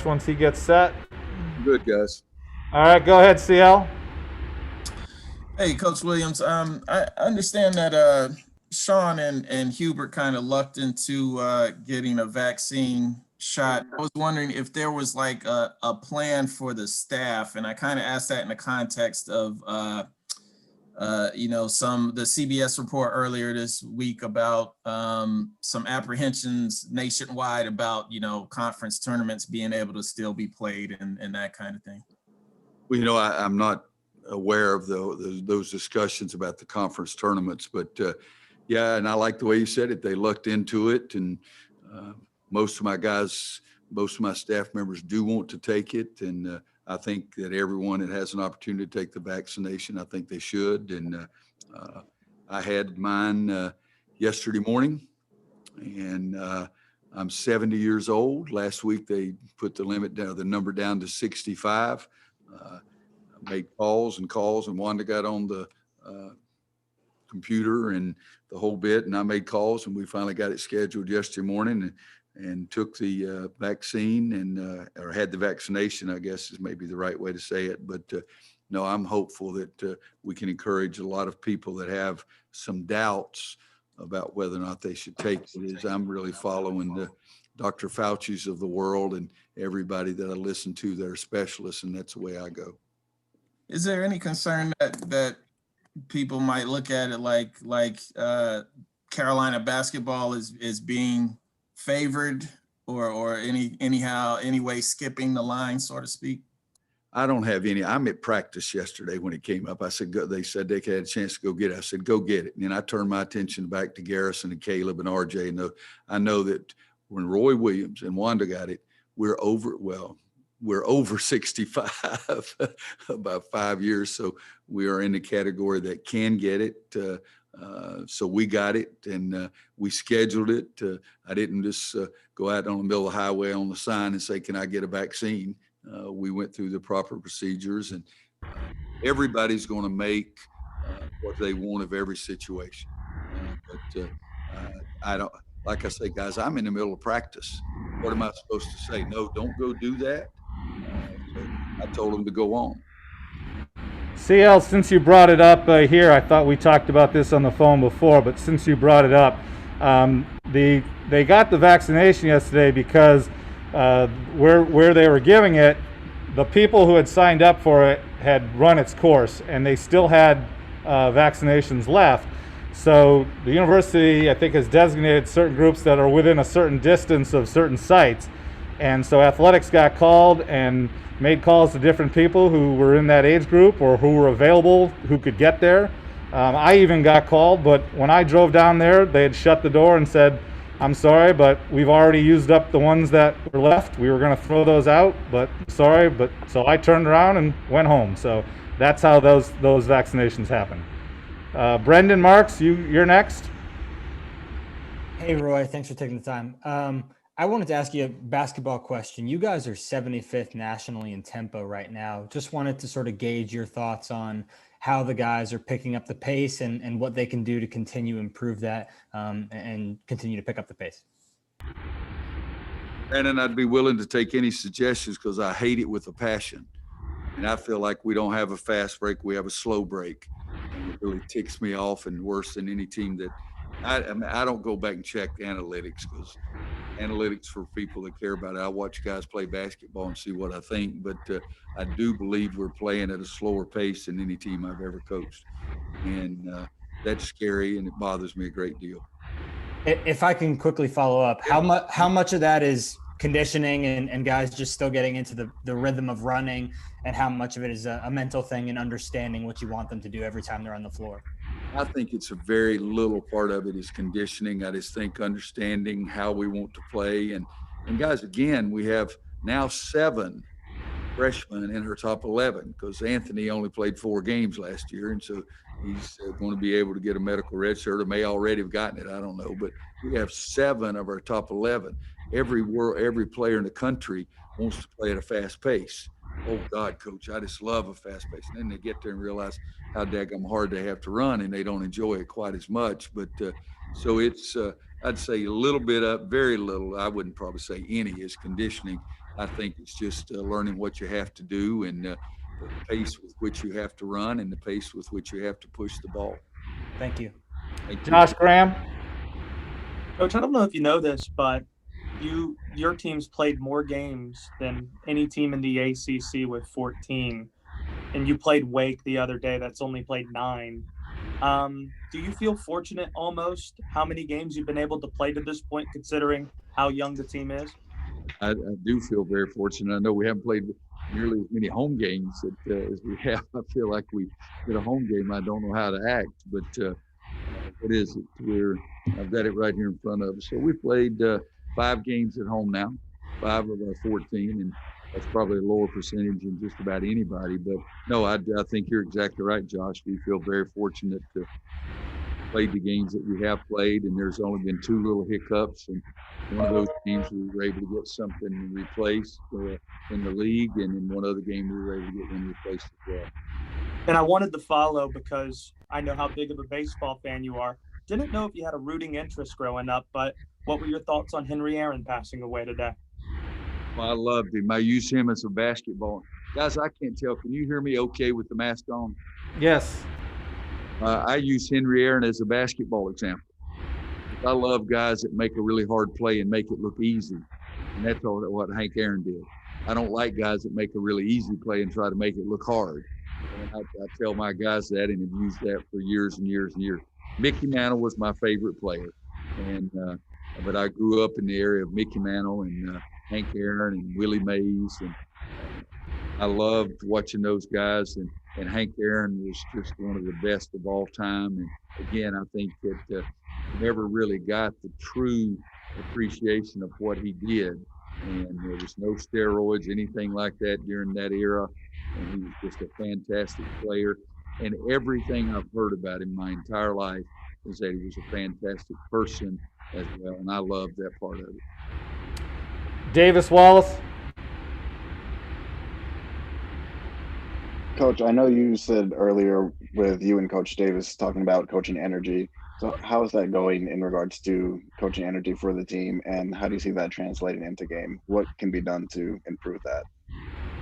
Once he gets set. Good, guys. All right, go ahead, CL. Hey, Coach Williams. I understand that Sean and Hubert kind of lucked into getting a vaccine shot. I was wondering if there was like a plan for the staff, and I kind of asked that in the context of the CBS report earlier this week about some apprehensions nationwide about conference tournaments being able to still be played and that kind of thing. Well, I'm not aware of those discussions about the conference tournaments, but yeah, and I like the way you said it. They looked into it, and most of my staff members do want to take it, and I think that everyone that has an opportunity to take the vaccination, I think they should. And I had mine yesterday morning, and I'm 70 years old. Last week they put the number down to 65. I made calls, and Wanda got on the computer and the whole bit, and I made calls, and we finally got it scheduled yesterday morning, and took the vaccine, and or had the vaccination, I guess is maybe the right way to say it. But no, I'm hopeful that we can encourage a lot of people that have some doubts about whether or not they should take it. Is I'm really following the Dr. Fauci's of the world and everybody that I listen to that are specialists, and that's the way I go. Is there any concern that people might look at it like Carolina basketball is being favored or any way skipping the line, so to speak? I don't have any. I'm at practice yesterday when it came up. I said, they said they had a chance to go get it. I said, go get it. And then I turned my attention back to Garrison and Caleb and RJ. And I know that when Roy Williams and Wanda got it, we're over 65 about 5 years. So we are in the category that can get it. So we got it, and we scheduled it. I didn't just go out on the middle of the highway on the sign and say, can I get a vaccine? We went through the proper procedures, and everybody's going to make what they want of every situation. But I don't, like I say, guys, I'm in the middle of practice. What am I supposed to say? No, don't go do that. So I told them to go on. CL, since you brought it up here, I thought we talked about this on the phone before, but since you brought it up, they got the vaccination yesterday because where they were giving it, the people who had signed up for it had run its course, and they still had vaccinations left. So the university, I think, has designated certain groups that are within a certain distance of certain sites. And so athletics got called and made calls to different people who were in that age group or who were available, who could get there. I even got called, but when I drove down there, they had shut the door and said, I'm sorry, but we've already used up the ones that were left. We were going to throw those out, but sorry. But so I turned around and went home. So that's how those vaccinations happen. Brendan Marks, you're next. Hey, Roy, thanks for taking the time. I wanted to ask you a basketball question. You guys are 75th nationally in tempo right now. Just wanted to sort of gauge your thoughts on how the guys are picking up the pace and what they can do to continue to improve that and continue to pick up the pace. And I'd be willing to take any suggestions because I hate it with a passion. And I feel like we don't have a fast break. We have a slow break. And it really ticks me off, and worse than any team that I don't go back and check analytics because analytics for people that care about it. I watch guys play basketball and see what I think, but I do believe we're playing at a slower pace than any team I've ever coached. And that's scary, and it bothers me a great deal. If I can quickly follow up, how much of that is conditioning and guys just still getting into the rhythm of running, and how much of it is a mental thing and understanding what you want them to do every time they're on the floor? I think it's a very little part of it is conditioning. I just think understanding how we want to play. And guys, again, we have now 7 freshmen in our top 11 because Anthony only played 4 games last year. And so he's going to be able to get a medical red shirt, or may already have gotten it. I don't know. But we have 7 of our top 11. Every player in the country wants to play at a fast pace. Oh God, coach, I just love a fast pace. And then they get there and realize how daggum hard they have to run, and they don't enjoy it quite as much. But so it's, I'd say a little bit up, very little. I wouldn't probably say any is conditioning. I think it's just learning what you have to do and the pace with which you have to run and the pace with which you have to push the ball. Thank you. Thank you. Josh Graham. Coach, I don't know if you know this, but your team's played more games than any team in the ACC with 14, and you played Wake the other day. That's only played 9. Do you feel fortunate almost how many games you've been able to play to this point, considering how young the team is? I do feel very fortunate. I know we haven't played nearly as many home games as we have. I feel like we get a home game, I don't know how to act, but what is it? I've got it right here in front of us. So we played 5 games at home now, 5 of our 14, and that's probably a lower percentage than just about anybody. But no, I think you're exactly right, Josh. We feel very fortunate to play the games that we have played, and there's only been 2 little hiccups, and one of those games we were able to get something replaced in the league, and in one other game we were able to get one replaced as well. And I wanted to follow because I know how big of a baseball fan you are. Didn't know if you had a rooting interest growing up, but what were your thoughts on Henry Aaron passing away today? Well, I loved him. I use him as a basketball. Guys, I can't tell. Can you hear me okay with the mask on? Yes. I use Henry Aaron as a basketball example. I love guys that make a really hard play and make it look easy. And that's what Hank Aaron did. I don't like guys that make a really easy play and try to make it look hard. And I tell my guys that and have used that for years and years and years. Mickey Mantle was my favorite player. And but I grew up in the area of Mickey Mantle and Hank Aaron and Willie Mays. And I loved watching those guys. And Hank Aaron was just one of the best of all time. And again, I think that never really got the true appreciation of what he did. And there was no steroids, anything like that during that era. And he was just a fantastic player. And everything I've heard about him my entire life is that he was a fantastic person as well. And I love that part of it. Davis Wallace. Coach, I know you said earlier with you and Coach Davis talking about coaching energy. So how is that going in regards to coaching energy for the team, and how do you see that translating into game? What can be done to improve that?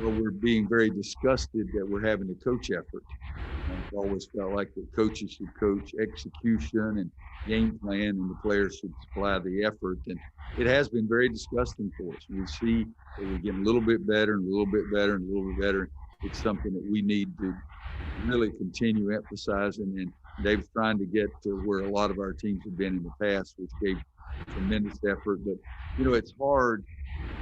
Well, we're being very disgusted that we're having a coach effort. I've always felt like the coaches should coach execution and game plan, and the players should supply the effort. And it has been very disgusting for us. We see that we're getting a little bit better and a little bit better and a little bit better. It's something that we need to really continue emphasizing. And Dave's trying to get to where a lot of our teams have been in the past, which gave tremendous effort. But, you know, it's hard.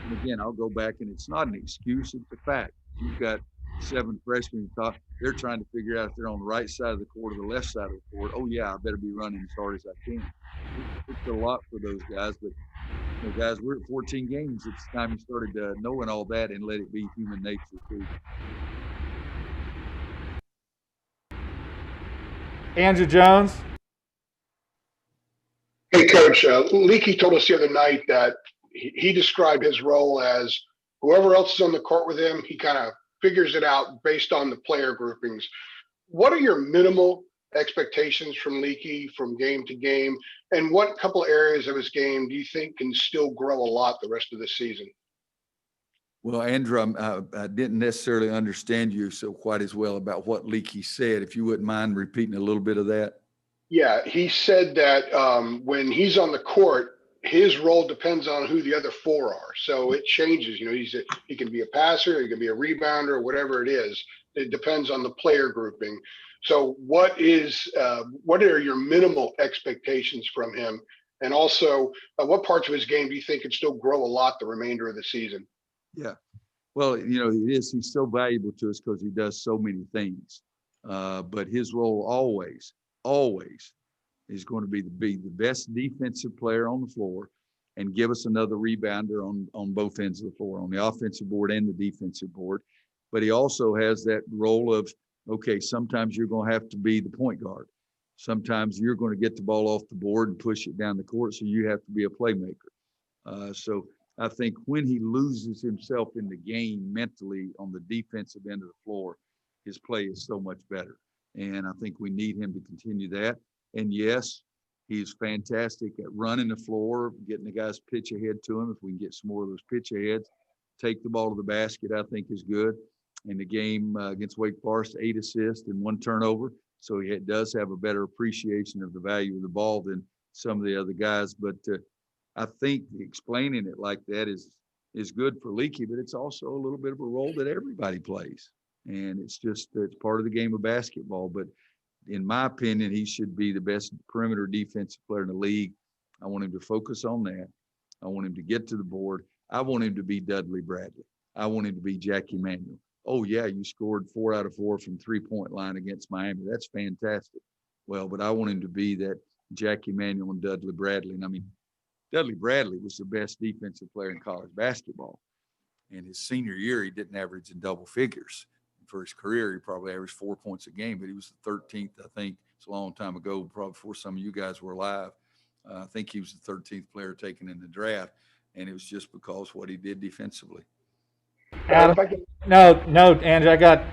And again, I'll go back, and it's not an excuse, it's a fact. You've got 7 freshmen, they're trying to figure out if they're on the right side of the court or the left side of the court. Oh, yeah, I better be running as hard as I can. It's a lot for those guys. But, you know, guys, we're at 14 games. It's time you started knowing all that and let it be human nature, too. Andrew Jones. Hey, Coach, Leaky told us the other night that he described his role as whoever else is on the court with him, he kind of figures it out based on the player groupings. What are your minimal expectations from Leaky from game to game? And what couple areas of his game do you think can still grow a lot the rest of the season? Well, Andrew, I didn't necessarily understand you so quite as well about what Leaky said. If you wouldn't mind repeating a little bit of that. Yeah, he said that when he's on the court, his role depends on who the other 4 are. So it changes. You know, he can be a passer, he can be a rebounder, whatever it is. It depends on the player grouping. So what are your minimal expectations from him? And also, what parts of his game do you think could still grow a lot the remainder of the season? Yeah. Well, you know, he's so valuable to us because he does so many things. But his role always is going to be the best defensive player on the floor and give us another rebounder on both ends of the floor, on the offensive board and the defensive board. But he also has that role of, okay, sometimes you're going to have to be the point guard. Sometimes you're going to get the ball off the board and push it down the court, so you have to be a playmaker. So I think when he loses himself in the game mentally on the defensive end of the floor, his play is so much better. And I think we need him to continue that. And yes, he's fantastic at running the floor, getting the guys pitch ahead to him. If we can get some more of those pitch aheads, take the ball to the basket, I think is good. In the game against Wake Forest, 8 assists and 1 turnover. So he does have a better appreciation of the value of the ball than some of the other guys. But I think explaining it like that is good for Leaky, but it's also a little bit of a role that everybody plays. And it's part of the game of basketball. But in my opinion, he should be the best perimeter defensive player in the league. I want him to focus on that. I want him to get to the board. I want him to be Dudley Bradley. I want him to be Jackie Manuel. Oh, yeah, you scored 4 out of 4 from three-point line against Miami. That's fantastic. Well, but I want him to be that Jackie Manuel and Dudley Bradley. And I mean, Dudley Bradley was the best defensive player in college basketball. And his senior year, he didn't average in double figures. For his career, he probably averaged 4 points a game, but he was the 13th, I think. It's a long time ago, probably before some of you guys were alive. I think he was the 13th player taken in the draft, and it was just because what he did defensively. Adam, no, Andrew, I got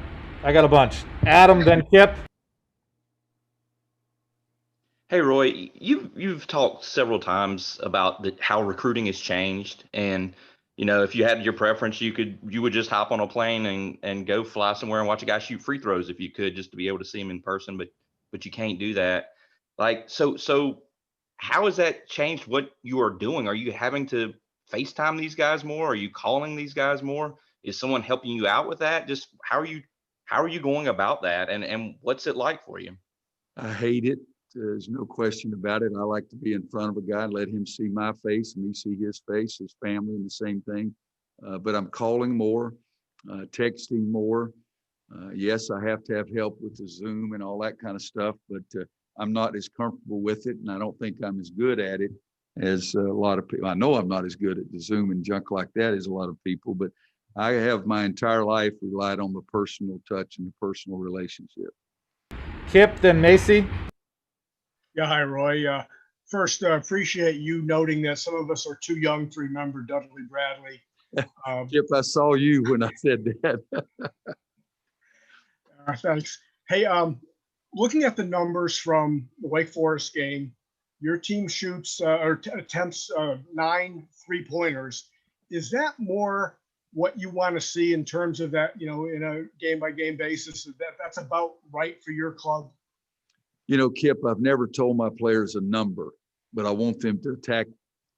a bunch. Adam, then Kip. Hey Roy, you've talked several times about how recruiting has changed, and if you had your preference, you would just hop on a plane and go fly somewhere and watch a guy shoot free throws if you could, just to be able to see him in person, but you can't do that. Like so how has that changed what you are doing? Are you having to FaceTime these guys more? Are you calling these guys more? Is someone helping you out with that? Just how are you going about that, and what's it like for you? I hate it. There's no question about it. I like to be in front of a guy, let him see my face and me see his face, his family, and the same thing. But I'm calling more, texting more. Yes, I have to have help with the Zoom and all that kind of stuff, but I'm not as comfortable with it, and I don't think I'm as good at it as a lot of people. I know I'm not as good at the Zoom and junk like that as a lot of people, but I have my entire life relied on the personal touch and the personal relationship. Kip, then Macy. Yeah, hi, Roy. First, appreciate you noting that some of us are too young to remember Dudley Bradley. Kip, I saw you when I said that. Thanks. Hey, looking at the numbers from the Wake Forest game, your team shoots or attempts 9 3-pointers. Is that more what you want to see in terms of that, in a game-by-game basis? Is that's about right for your club? Kip, I've never told my players a number, but I want them to attack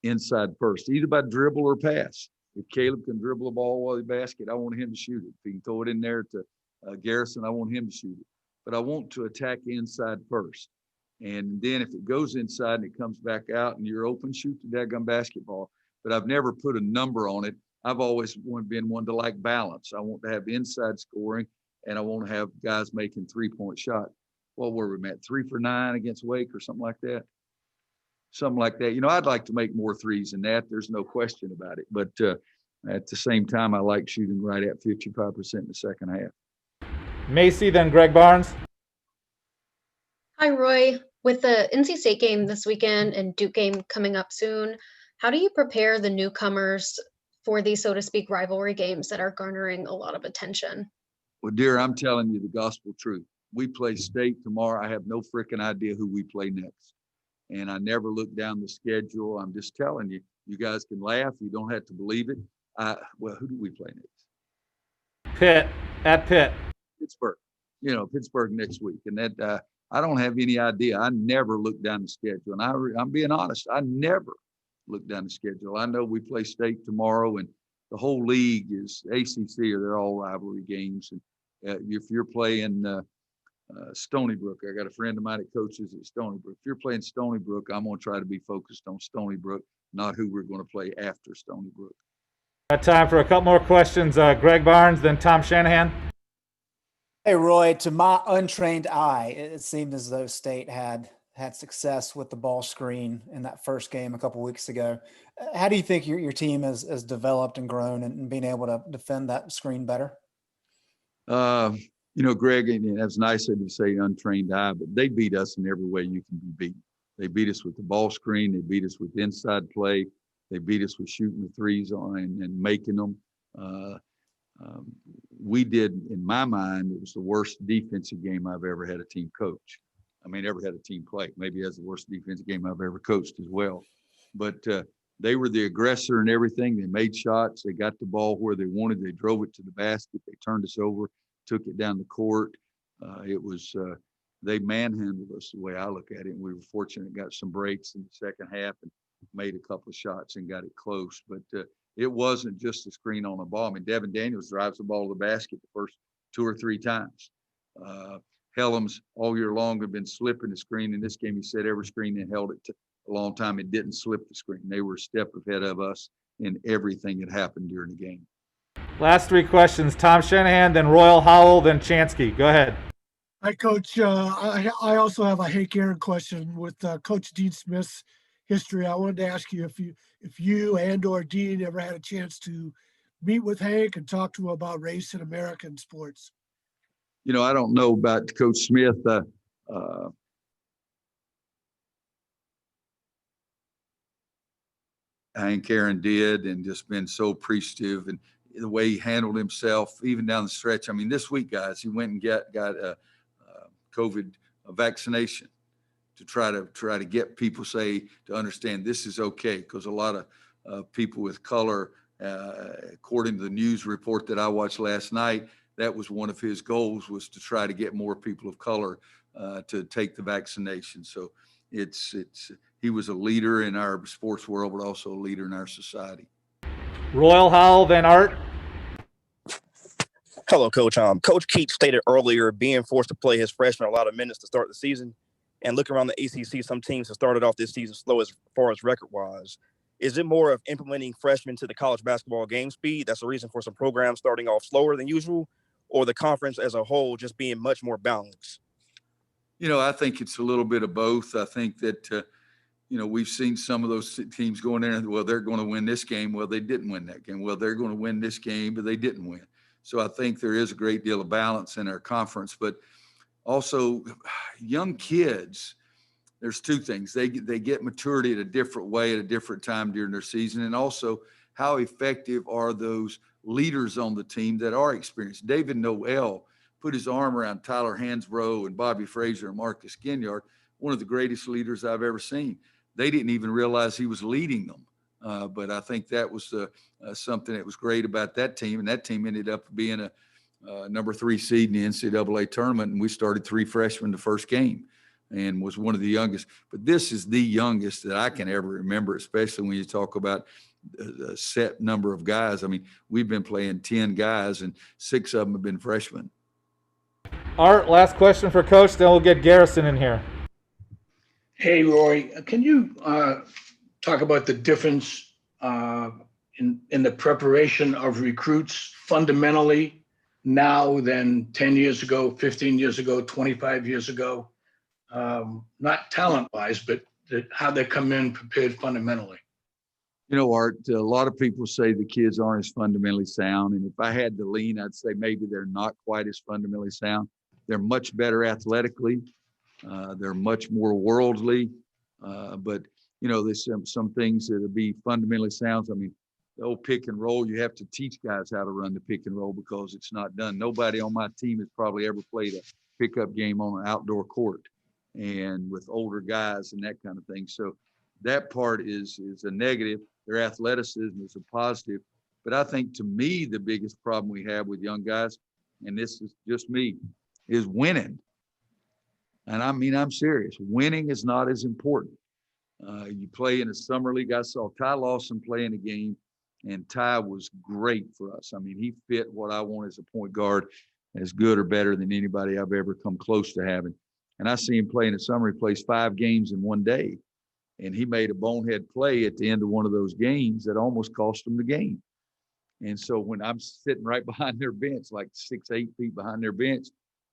inside first, either by dribble or pass. If Caleb can dribble a ball while he basket, I want him to shoot it. If he can throw it in there to Garrison, I want him to shoot it. But I want to attack inside first. And then if it goes inside and it comes back out and you're open, shoot the daggum basketball. But I've never put a number on it. I've always been one to like balance. I want to have inside scoring, and I want to have guys making 3-point shots. What were we at? 3 for 9 against Wake or something like that? Something like that. I'd like to make more threes than that. There's no question about it. But at the same time, I like shooting right at 55% in the second half. Macy, then Greg Barnes. Hi, Roy. With the NC State game this weekend and Duke game coming up soon, how do you prepare the newcomers for these, so to speak, rivalry games that are garnering a lot of attention? Well, dear, I'm telling you the gospel truth. We play State tomorrow. I have no freaking idea who we play next. And I never look down the schedule. I'm just telling you, you guys can laugh. You don't have to believe it. Well, who do we play next? Pitt, at Pitt. Pittsburgh. Pittsburgh next week. And that I don't have any idea. I never look down the schedule. And I'm being honest. I never look down the schedule. I know we play State tomorrow, and the whole league is ACC, or they're all rivalry games. And if you're playing Stony Brook. I got a friend of mine that coaches at Stony Brook. If you're playing Stony Brook, I'm going to try to be focused on Stony Brook, not who we're going to play after Stony Brook. Got time for a couple more questions. Greg Barnes, then Tom Shanahan. Hey, Roy, to my untrained eye, it seemed as though State had success with the ball screen in that first game a couple weeks ago. How do you think your team has developed and grown and being able to defend that screen better? Greg, and that's nice of you to say untrained eye, but they beat us in every way you can be beaten. They beat us with the ball screen. They beat us with inside play. They beat us with shooting the threes on and making them. We did, in my mind, it was the worst defensive game I've ever had a team coach. Ever had a team play. Maybe that's the worst defensive game I've ever coached as well. But they were the aggressor and everything. They made shots. They got the ball where they wanted. They drove it to the basket. They turned us over, took it down the court. They manhandled us the way I look at it. And we were fortunate, got some breaks in the second half and made a couple of shots and got it close. But it wasn't just a screen on the ball. I mean, Devin Daniels drives the ball to the basket the first 2 or 3 times. Helms all year long have been slipping the screen. In this game, he said every screen they held it to a long time. It didn't slip the screen. They were a step ahead of us in everything that happened during the game. Last 3 questions. Tom Shanahan, then Royal Howell, then Chansky. Go ahead. Hi, Coach. I also have a Hank Aaron question with Coach Dean Smith's history. I wanted to ask you if you and/or Dean ever had a chance to meet with Hank and talk to him about race in American sports. You know, I don't know about Coach Smith. Hank Aaron did, and just been so appreciative, and the way he handled himself, even down the stretch. I mean, this week, guys, he went and got a COVID vaccination to try to get people to understand this is okay, because a lot of people with color, according to the news report that I watched last night, that was one of his goals, was to try to get more people of color to take the vaccination. So he was a leader in our sports world, but also a leader in our society. Royal Howell, then Art. Hello, Coach. Coach Keats stated earlier being forced to play his freshmen a lot of minutes to start the season. And looking around the ACC, some teams have started off this season slow as far as record-wise. Is it more of implementing freshmen to the college basketball game speed that's the reason for some programs starting off slower than usual, or the conference as a whole just being much more balanced? You know, I think it's a little bit of both. I think that, we've seen some of those teams going there and, well, they're going to win this game. Well, they didn't win that game. Well, they're going to win this game, but they didn't win. So I think there is a great deal of balance in our conference, but also young kids, there's 2 things. They get maturity at a different way at a different time during their season. And also, how effective are those leaders on the team that are experienced? David Noel put his arm around Tyler Hansbrough and Bobby Frazier and Marcus Ginyard, one of the greatest leaders I've ever seen. They didn't even realize he was leading them. But I think that was something that was great about that team. And that team ended up being a number 3 seed in the NCAA tournament. And we started 3 freshmen the first game and was one of the youngest. But this is the youngest that I can ever remember, especially when you talk about a set number of guys. I mean, we've been playing 10 guys and 6 of them have been freshmen. Art, last question for Coach, then we'll get Garrison in here. Hey, Roy, can you talk about the difference in the preparation of recruits fundamentally now than 10 years ago, 15 years ago, 25 years ago? Not talent-wise, but how they come in prepared fundamentally. You know, Art, a lot of people say the kids aren't as fundamentally sound. And if I had to lean, I'd say maybe they're not quite as fundamentally sound. They're much better athletically. They're much more worldly. But, there's some things that would be fundamentally sound. I mean, the old pick and roll, you have to teach guys how to run the pick and roll because it's not done. Nobody on my team has probably ever played a pickup game on an outdoor court and with older guys and that kind of thing. So that part is a negative. Their athleticism is a positive. But I think, to me, the biggest problem we have with young guys, and this is just me, is winning. And I mean, I'm serious. Winning is not as important. You play in a summer league. I saw Ty Lawson play in a game, and Ty was great for us. I mean, he fit what I want as a point guard, as good or better than anybody I've ever come close to having. And I see him play in the summer. He plays 5 games in one day. And he made a bonehead play at the end of one of those games that almost cost him the game. And so when I'm sitting right behind their bench, like 6, 8 feet behind their bench,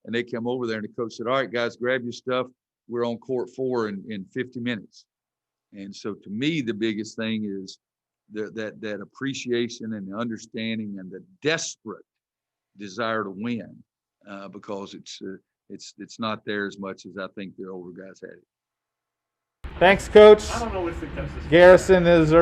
and they come over there and the coach said, all right, guys, grab your stuff. We're on court 4 in 50 minutes. And so to me, the biggest thing is that appreciation and the understanding and the desperate desire to win, because it's not there as much as I think the older guys had it. Thanks, Coach. I don't know if it does this. Garrison is